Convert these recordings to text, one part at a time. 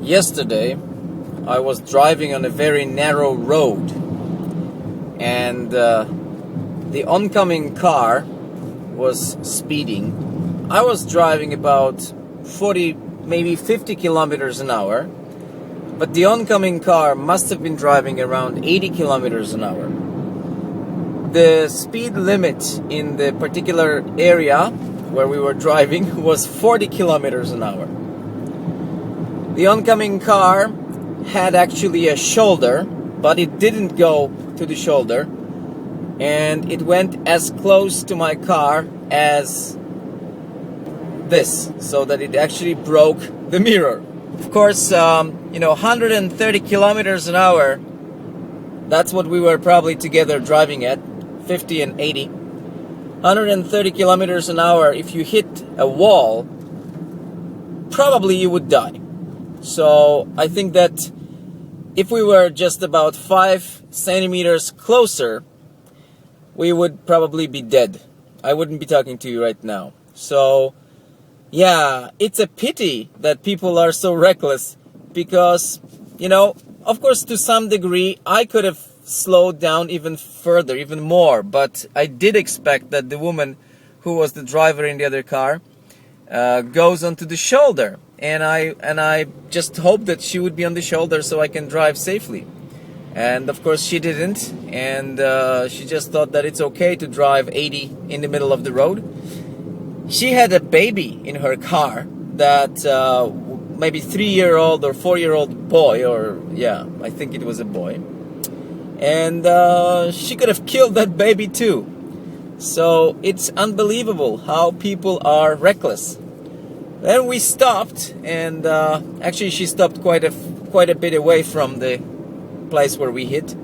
Yesterday I was driving on a very narrow road, and the oncoming car was speeding. I was driving about 40, maybe 50 kilometers an hour, but the oncoming car must have been driving around 80 kilometers an hour. The speed limit in the particular area where we were driving was 40 kilometers an hour. The oncoming car had actually a shoulder, but it didn't go to the shoulder, and it went as close to my car as this, so that it actually broke the mirror. Of course, 130 kilometers an hour, that's what we were probably together driving at, 50 and 80. 130 kilometers an hour, if you hit a wall, probably you would die. So I think that if we were just about 5 centimeters closer, we would probably be dead. I wouldn't be talking to you right now. So yeah, it's a pity that people are so reckless, because, of course, to some degree, I could have slowed down even further, even more, but I did expect that the woman who was the driver in the other car goes onto the shoulder, and I just hoped that she would be on the shoulder so I can drive safely. And of course she didn't, and she just thought that it's okay to drive 80 in the middle of the road. She had a baby in her car, that maybe 3-year-old or 4-year-old boy, or yeah, I think it was a boy. And she could have killed that baby too. So it's unbelievable how people are reckless. Then we stopped, and actually she stopped quite a bit away from the place where we hit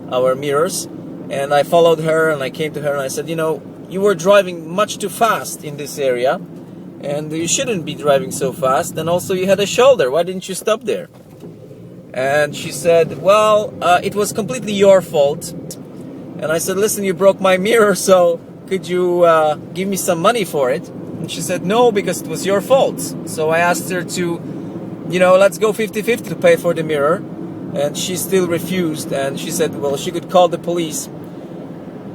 our mirrors. And I followed her, and I came to her and I said, you were driving much too fast in this area, and you shouldn't be driving so fast, and also you had a shoulder, why didn't you stop there? And she said, well, it was completely your fault. And I said, listen, you broke my mirror, so could you give me some money for it? And she said, no, because it was your fault. So I asked her to, let's go 50-50 to pay for the mirror. And she still refused, and she said, well, she could call the police.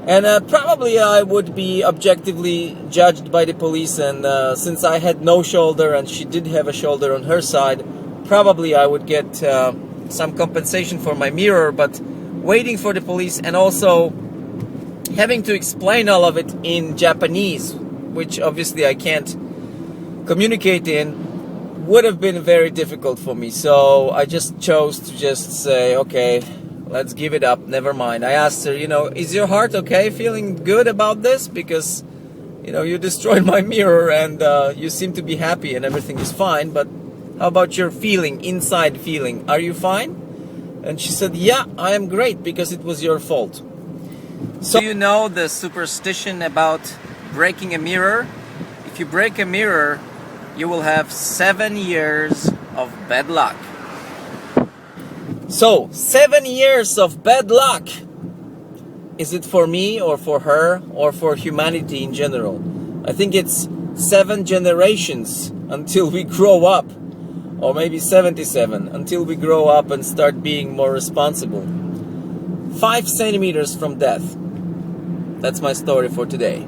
And probably I would be objectively judged by the police, and since I had no shoulder and she did have a shoulder on her side, probably I would get some compensation for my mirror. But waiting for the police and also having to explain all of it in Japanese, which obviously I can't communicate in, would have been very difficult for me. So I just chose to just say, okay, let's give it up, never mind. I asked her, is your heart okay, feeling good about this? Because, you destroyed my mirror, and you seem to be happy and everything is fine, but how about your feeling, inside feeling? Are you fine? And she said, yeah, I am great, because it was your fault. So you know the superstition about breaking a mirror? If you break a mirror, you will have 7 years of bad luck. So, 7 years of bad luck. Is it for me or for her or for humanity in general? I think it's 7 generations until we grow up. Or maybe 77 until we grow up and start being more responsible. 5 centimeters from death. That's my story for today.